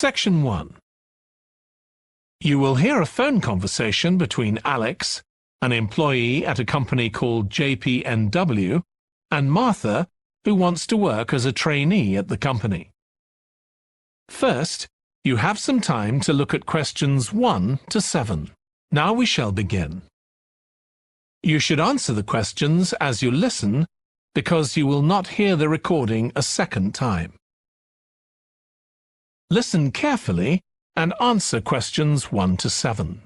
Section 1. You will hear a phone conversation between Alex, an employee at a company called JPNW, and Martha, who wants to work as a trainee at the company. First, you have some time to look at questions 1 to 7. Now we shall begin. You should answer the questions as you listen, because you will not hear the recording a second time. Listen carefully and answer questions 1 to 7.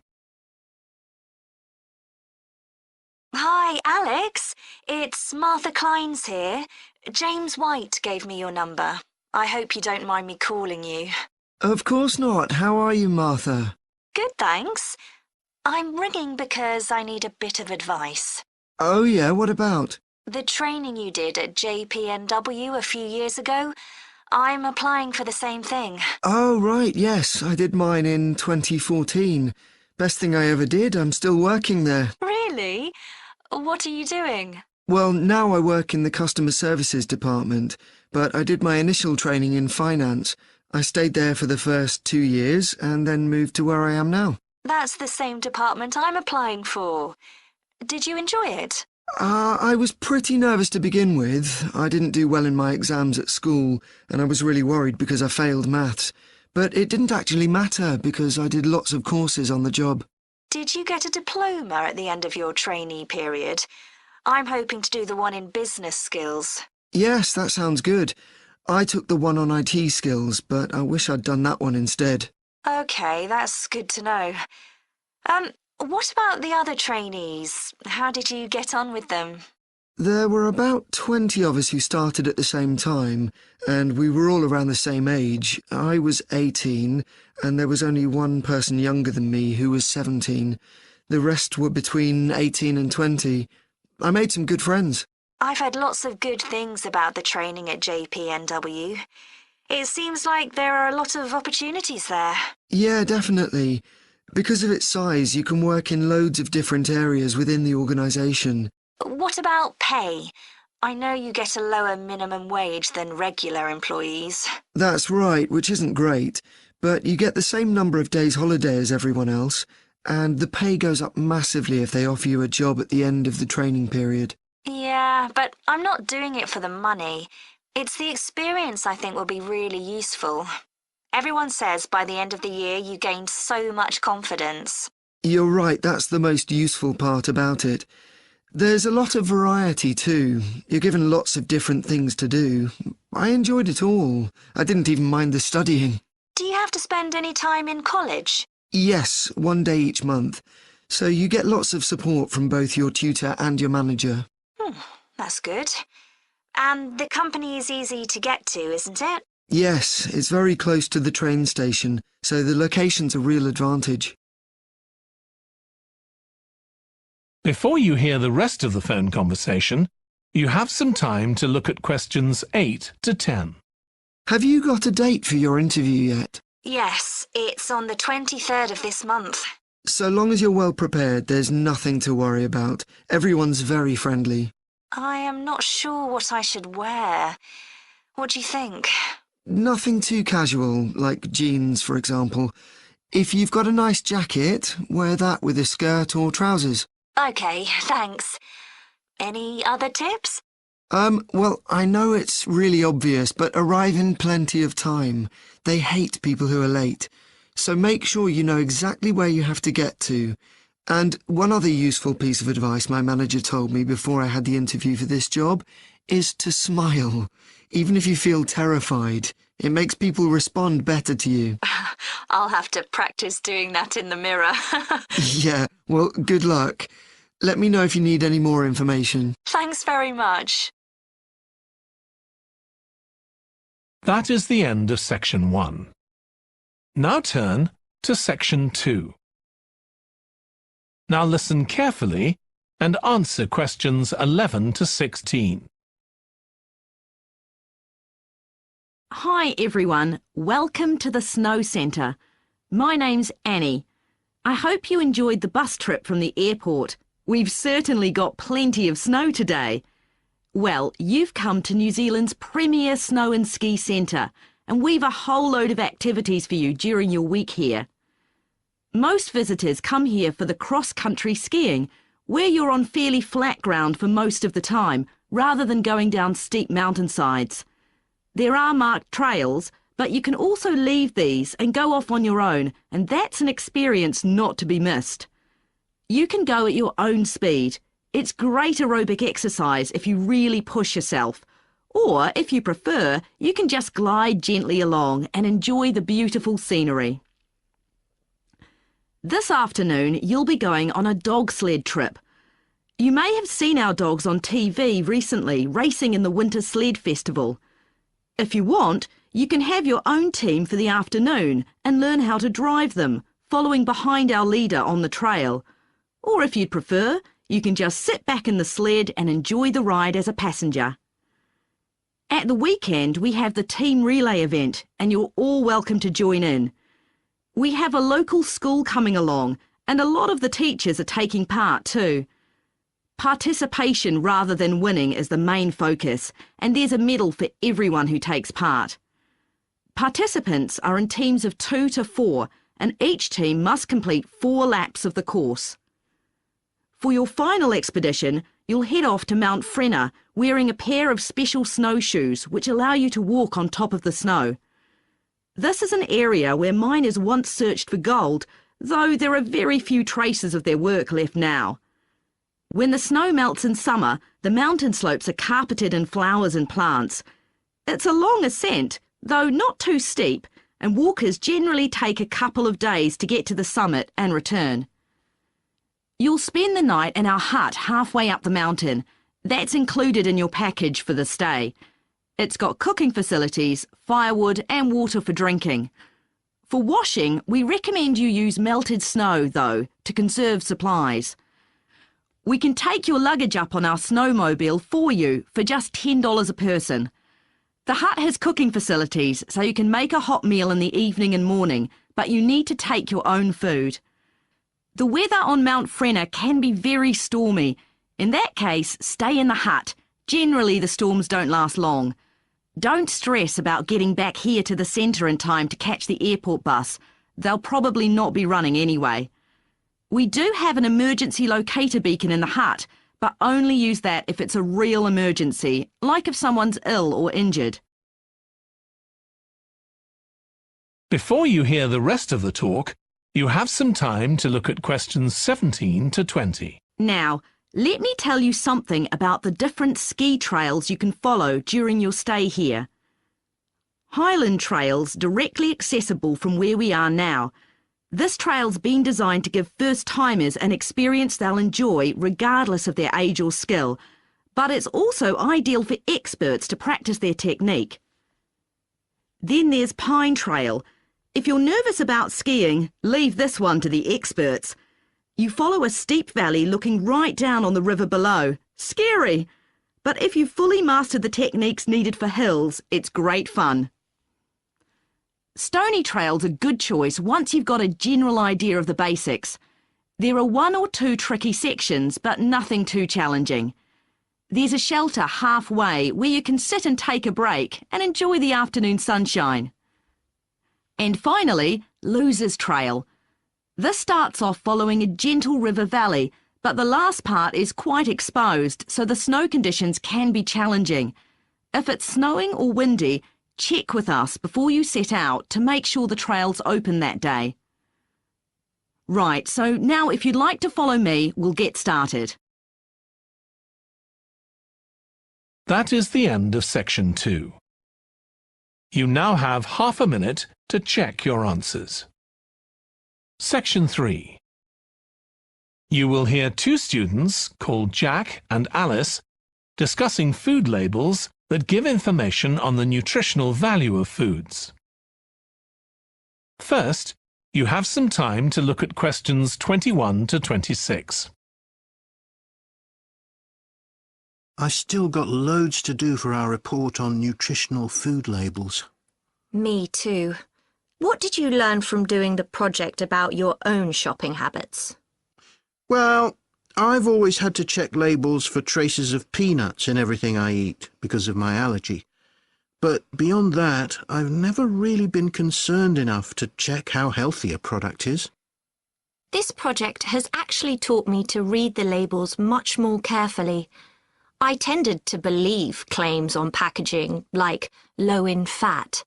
Hi, Alex. It's Martha Clines here. James White gave me your number. I hope you don't mind me calling you. Of course not. How are you, Martha? Good, thanks. I'm ringing because I need a bit of advice. Oh, yeah, what about? The training you did at JPNW a few years ago, I'm applying for the same thing. Oh, right, yes, I did mine in 2014. Best thing I ever did. I'm still working there. Really? What are you doing? Well, now I work in the customer services department, but I did my initial training in finance. I stayed there for the first 2 years and then moved to where I am now. That's the same department I'm applying for. Did you enjoy it? I was pretty nervous to begin with. I didn't do well in my exams at school, and I was really worried because I failed maths. But it didn't actually matter because I did lots of courses on the job. Did you get a diploma at the end of your trainee period? I'm hoping to do the one in business skills. Yes, that sounds good. I took the one on IT skills, but I wish I'd done that one instead. OK, that's good to know. What about the other trainees? How did you get on with them? There were about 20 of us who started at the same time, and we were all around the same age. I was 18, and there was only one person younger than me who was 17. The rest were between 18 and 20. I made some good friends. I've heard lots of good things about the training at JPNW. It seems like there are a lot of opportunities there. Yeah, definitely. Because of its size, you can work in loads of different areas within the organisation. What about pay? I know you get a lower minimum wage than regular employees. That's right, which isn't great, but you get the same number of days holiday as everyone else, and the pay goes up massively if they offer you a job at the end of the training period. Yeah, but I'm not doing it for the money. It's the experience I think will be really useful. Everyone says by the end of the year you gained so much confidence. You're right, that's the most useful part about it. There's a lot of variety too. You're given lots of different things to do. I enjoyed it all. I didn't even mind the studying. Do you have to spend any time in college? Yes, 1 day each month. So you get lots of support from both your tutor and your manager. That's good. And the company is easy to get to, isn't it? Yes, it's very close to the train station, so the location's a real advantage. Before you hear the rest of the phone conversation, you have some time to look at questions 8 to 10. Have you got a date for your interview yet? Yes, it's on the 23rd of this month. So long as you're well prepared, there's nothing to worry about. Everyone's very friendly. I am not sure what I should wear. What do you think? Nothing too casual, like jeans, for example. If you've got a nice jacket, wear that with a skirt or trousers. OK, thanks. Any other tips? Well, I know it's really obvious, but arrive in plenty of time. They hate people who are late. So make sure you know exactly where you have to get to. And one other useful piece of advice my manager told me before I had the interview for this job is to smile. Even if you feel terrified, it makes people respond better to you. I'll have to practice doing that in the mirror. Yeah, well, good luck. Let me know if you need any more information. Thanks very much. That is the end of Section 1. Now turn to Section 2. Now listen carefully and answer questions 11 to 16. Hi everyone, welcome to the Snow Centre. My name's Annie. I hope you enjoyed the bus trip from the airport. We've certainly got plenty of snow today. Well, you've come to New Zealand's premier snow and ski centre, and we've a whole load of activities for you during your week here. Most visitors come here for the cross-country skiing, where you're on fairly flat ground for most of the time, rather than going down steep mountainsides. There are marked trails, but you can also leave these and go off on your own, and that's an experience not to be missed. You can go at your own speed. It's great aerobic exercise if you really push yourself. Or, if you prefer, you can just glide gently along and enjoy the beautiful scenery. This afternoon, you'll be going on a dog sled trip. You may have seen our dogs on TV recently racing in the Winter Sled Festival. If you want, you can have your own team for the afternoon and learn how to drive them, following behind our leader on the trail. Or if you'd prefer, you can just sit back in the sled and enjoy the ride as a passenger. At the weekend, we have the team relay event, and you're all welcome to join in. We have a local school coming along, and a lot of the teachers are taking part too. Participation rather than winning is the main focus, and there's a medal for everyone who takes part. Participants are in teams of 2 to 4, and each team must complete 4 laps of the course. For your final expedition, you'll head off to Mount Frenna wearing a pair of special snowshoes which allow you to walk on top of the snow. This is an area where miners once searched for gold, though there are very few traces of their work left now. When the snow melts in summer, the mountain slopes are carpeted in flowers and plants. It's a long ascent, though not too steep, and walkers generally take a couple of days to get to the summit and return. You'll spend the night in our hut halfway up the mountain. That's included in your package for the stay. It's got cooking facilities, firewood and water for drinking. For washing, we recommend you use melted snow, though, to conserve supplies. We can take your luggage up on our snowmobile for you for just $10 a person. The hut has cooking facilities, so you can make a hot meal in the evening and morning, but you need to take your own food. The weather on Mount Frenna can be very stormy. In that case, stay in the hut. Generally, the storms don't last long. Don't stress about getting back here to the centre in time to catch the airport bus. They'll probably not be running anyway. We do have an emergency locator beacon in the hut, but only use that if it's a real emergency, like if someone's ill or injured. Before you hear the rest of the talk, you have some time to look at questions 17 to 20. Now, let me tell you something about the different ski trails you can follow during your stay here. Highland Trail's directly accessible from where we are now. This trail's been designed to give first-timers an experience they'll enjoy regardless of their age or skill, but it's also ideal for experts to practice their technique. Then there's Pine Trail. If you're nervous about skiing, leave this one to the experts. You follow a steep valley looking right down on the river below. Scary! But if you've fully mastered the techniques needed for hills, it's great fun. Stony Trail's a good choice once you've got a general idea of the basics. There are 1 or 2 tricky sections, but nothing too challenging. There's a shelter halfway where you can sit and take a break and enjoy the afternoon sunshine. And finally, Losers Trail. This starts off following a gentle river valley, but the last part is quite exposed, so the snow conditions can be challenging. If it's snowing or windy, check with us before you set out to make sure the trail's open that day. Right, so now if you'd like to follow me, we'll get started. That is the end of section 2. You now have half a minute to check your answers. Section 3. You will hear 2 students, called Jack and Alice, discussing food labels that give information on the nutritional value of foods. First, you have some time to look at questions 21 to 26. I still got loads to do for our report on nutritional food labels. Me too. What did you learn from doing the project about your own shopping habits? Well, I've always had to check labels for traces of peanuts in everything I eat because of my allergy. But beyond that, I've never really been concerned enough to check how healthy a product is. This project has actually taught me to read the labels much more carefully. I tended to believe claims on packaging, like low in fat.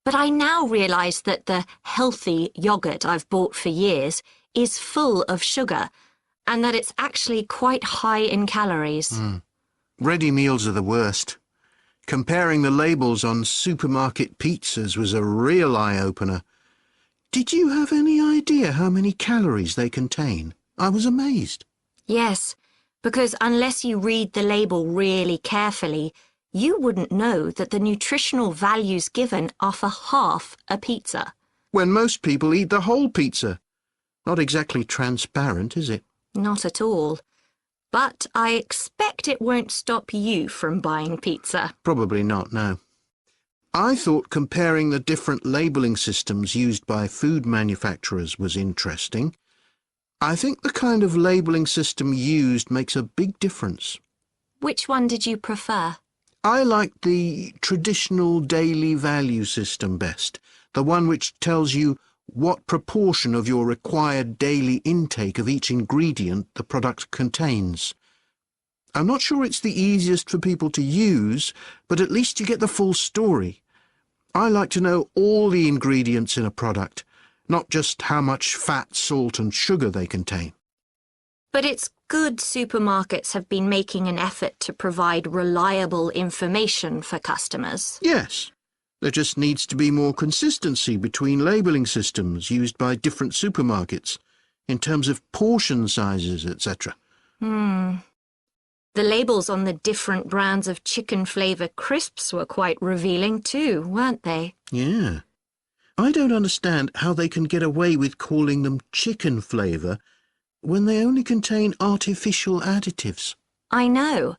But I now realise that the healthy yoghurt I've bought for years is full of sugar, and that it's actually quite high in calories. Ready meals are the worst. Comparing the labels on supermarket pizzas was a real eye-opener. Did you have any idea how many calories they contain? I was amazed. Yes, because unless you read the label really carefully, you wouldn't know that the nutritional values given are for half a pizza. When most people eat the whole pizza. Not exactly transparent, is it? Not at all. But I expect it won't stop you from buying pizza. Probably not, no. I thought comparing the different labelling systems used by food manufacturers was interesting. I think the kind of labelling system used makes a big difference. Which one did you prefer? I liked the traditional daily value system best, the one which tells you what proportion of your required daily intake of each ingredient the product contains. I'm not sure it's the easiest for people to use, but at least you get the full story. I like to know all the ingredients in a product, not just how much fat, salt and sugar they contain. But it's good supermarkets have been making an effort to provide reliable information for customers. Yes, there just needs to be more consistency between labelling systems used by different supermarkets, in terms of portion sizes, etc. The labels on the different brands of chicken flavour crisps were quite revealing too, weren't they? Yeah. I don't understand how they can get away with calling them chicken flavour when they only contain artificial additives. I know.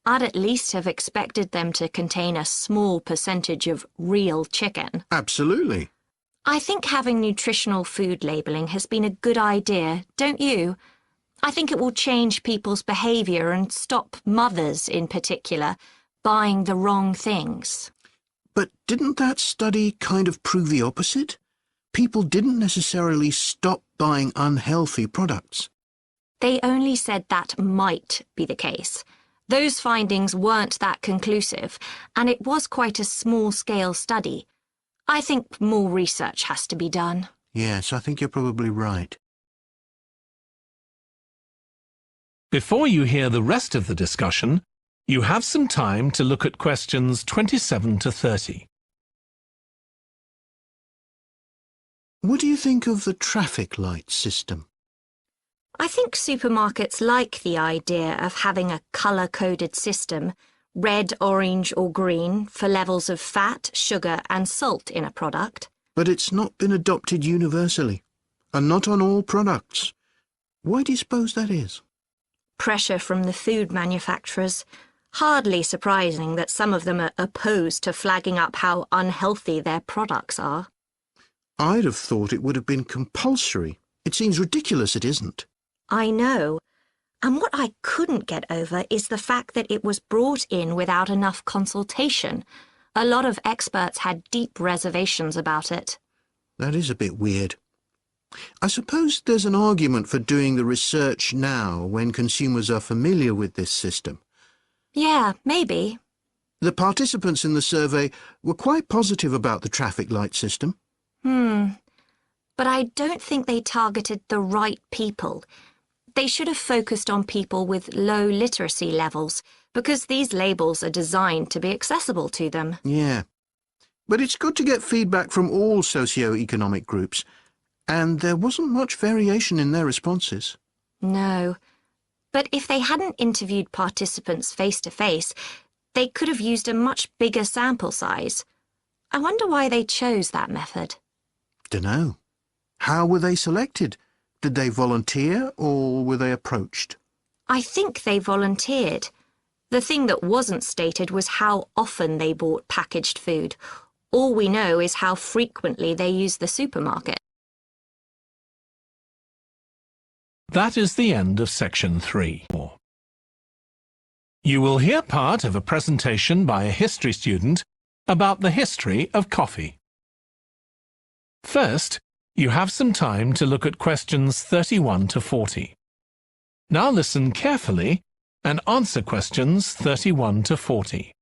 I'd at least have expected them to contain a small percentage of real chicken. Absolutely. I think having nutritional food labelling has been a good idea, don't you? I think it will change people's behaviour and stop mothers, in particular, buying the wrong things. But didn't that study kind of prove the opposite? People didn't necessarily stop buying unhealthy products. They only said that might be the case. Those findings weren't that conclusive, and it was quite a small-scale study. I think more research has to be done. Yes, I think you're probably right. Before you hear the rest of the discussion, you have some time to look at questions 27 to 30. What do you think of the traffic light system? I think supermarkets like the idea of having a colour-coded system, red, orange or green, for levels of fat, sugar and salt in a product. But it's not been adopted universally, and not on all products. Why do you suppose that is? Pressure from the food manufacturers. Hardly surprising that some of them are opposed to flagging up how unhealthy their products are. I'd have thought it would have been compulsory. It seems ridiculous it isn't. I know. And what I couldn't get over is the fact that it was brought in without enough consultation. A lot of experts had deep reservations about it. That is a bit weird. I suppose there's an argument for doing the research now when consumers are familiar with this system. Yeah, maybe. The participants in the survey were quite positive about the traffic light system. But I don't think they targeted the right people. They should have focused on people with low literacy levels, because these labels are designed to be accessible to them. Yeah. But it's good to get feedback from all socio-economic groups, and there wasn't much variation in their responses. No. But if they hadn't interviewed participants face-to-face, they could have used a much bigger sample size. I wonder why they chose that method. Dunno. How were they selected? Did they volunteer, or were they approached? I think they volunteered. The thing that wasn't stated was how often they bought packaged food. All we know is how frequently they use the supermarket. That is the end of section 3. You will hear part of a presentation by a history student about the history of coffee. First, you have some time to look at questions 31 to 40. Now listen carefully and answer questions 31 to 40.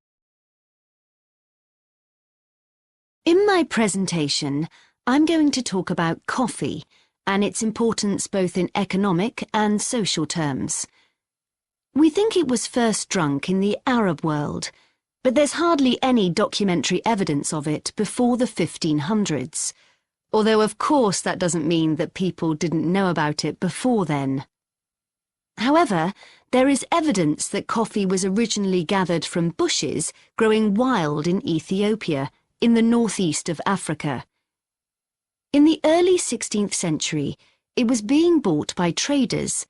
In my presentation, I'm going to talk about coffee and its importance both in economic and social terms. We think it was first drunk in the Arab world, but there's hardly any documentary evidence of it before the 1500s, although of course that doesn't mean that people didn't know about it before then. However, there is evidence that coffee was originally gathered from bushes growing wild in Ethiopia, in the northeast of Africa. In the early 16th century, it was being bought by traders,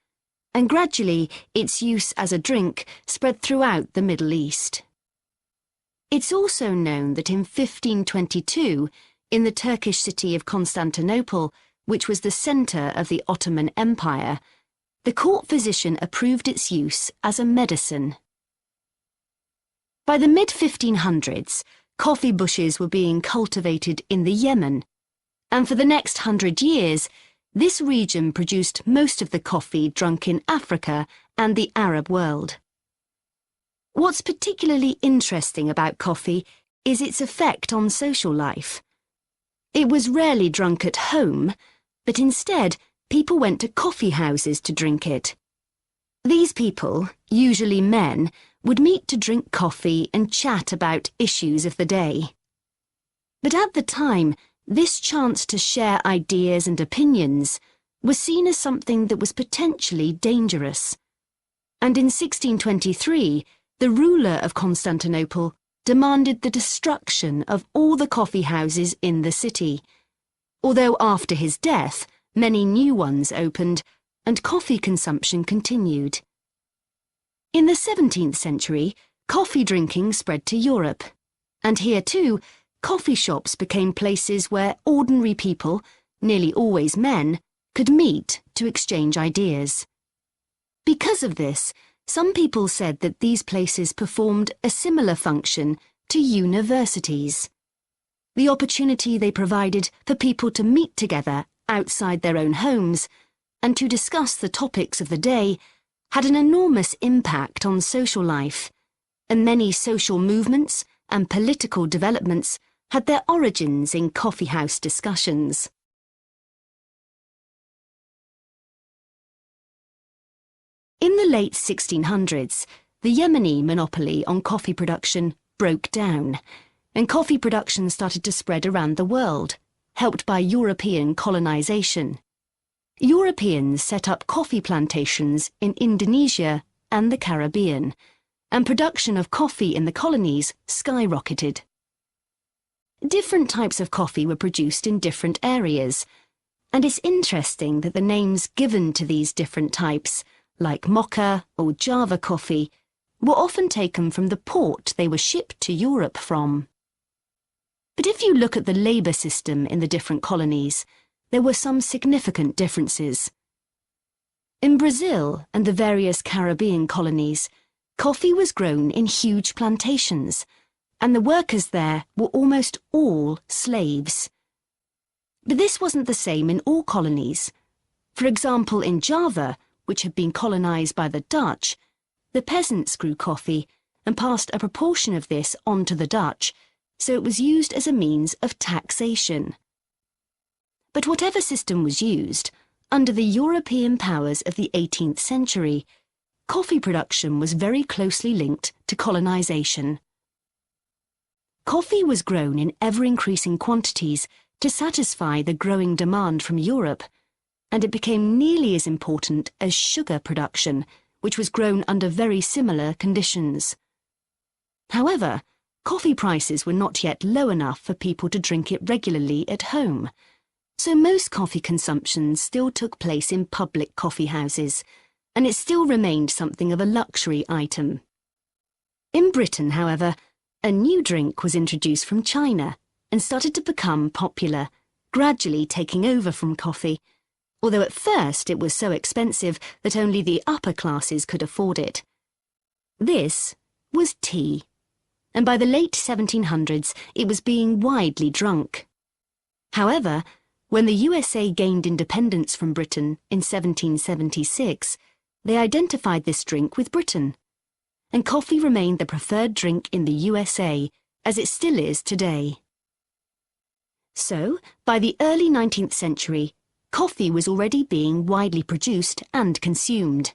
and gradually its use as a drink spread throughout the Middle East. It's also known that in 1522, in the Turkish city of Constantinople, which was the centre of the Ottoman Empire, the court physician approved its use as a medicine. By the mid-1500s, coffee bushes were being cultivated in the Yemen, and for the next 100 years, this region produced most of the coffee drunk in Africa and the Arab world. What's particularly interesting about coffee is its effect on social life. It was rarely drunk at home, but instead, people went to coffee houses to drink it. These people, usually men, would meet to drink coffee and chat about issues of the day. But at the time, this chance to share ideas and opinions was seen as something that was potentially dangerous. And in 1623, the ruler of Constantinople demanded the destruction of all the coffee houses in the city, although after his death, many new ones opened, and coffee consumption continued. In the 17th century, coffee drinking spread to Europe, and here too, coffee shops became places where ordinary people, nearly always men, could meet to exchange ideas. Because of this, some people said that these places performed a similar function to universities. The opportunity they provided for people to meet together outside their own homes and to discuss the topics of the day had an enormous impact on social life, and many social movements and political developments had their origins in coffeehouse discussions. In the late 1600s, the Yemeni monopoly on coffee production broke down, and coffee production started to spread around the world, helped by European colonization. Europeans set up coffee plantations in Indonesia and the Caribbean, and production of coffee in the colonies skyrocketed. Different types of coffee were produced in different areas, and it's interesting that the names given to these different types, like Mocha or Java coffee, were often taken from the port they were shipped to Europe from. But if you look at the labour system in the different colonies, there were some significant differences. In Brazil and the various Caribbean colonies, coffee was grown in huge plantations, and the workers there were almost all slaves. But this wasn't the same in all colonies. For example, in Java, which had been colonised by the Dutch, the peasants grew coffee and passed a proportion of this on to the Dutch, so it was used as a means of taxation. But whatever system was used, under the European powers of the 18th century, coffee production was very closely linked to colonisation. Coffee was grown in ever-increasing quantities to satisfy the growing demand from Europe, and it became nearly as important as sugar production, which was grown under very similar conditions. However, coffee prices were not yet low enough for people to drink it regularly at home, so most coffee consumption still took place in public coffee houses, and it still remained something of a luxury item. In Britain, however, a new drink was introduced from China and started to become popular, gradually taking over from coffee, although at first it was so expensive that only the upper classes could afford it. This was tea. and by the late 1700s it was being widely drunk. However, when the USA gained independence from Britain in 1776, they identified this drink with Britain, and coffee remained the preferred drink in the USA, as it still is today. So, by the early 19th century, coffee was already being widely produced and consumed.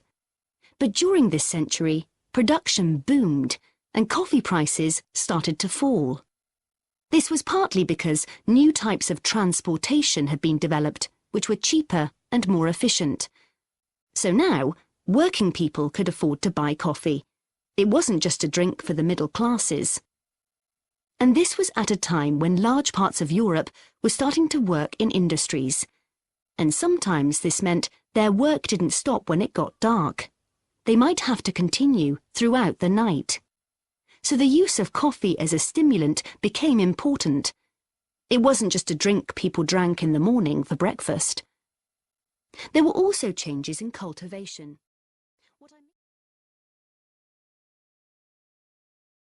But during this century, production boomed, and coffee prices started to fall. This was partly because new types of transportation had been developed, which were cheaper and more efficient. So now, working people could afford to buy coffee. It wasn't just a drink for the middle classes. And this was at a time when large parts of Europe were starting to work in industries. And sometimes this meant their work didn't stop when it got dark. They might have to continue throughout the night. So the use of coffee as a stimulant became important. It wasn't just a drink people drank in the morning for breakfast. There were also changes in cultivation.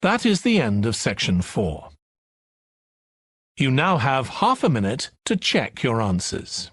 That is the end of section 4. You now have half a minute to check your answers.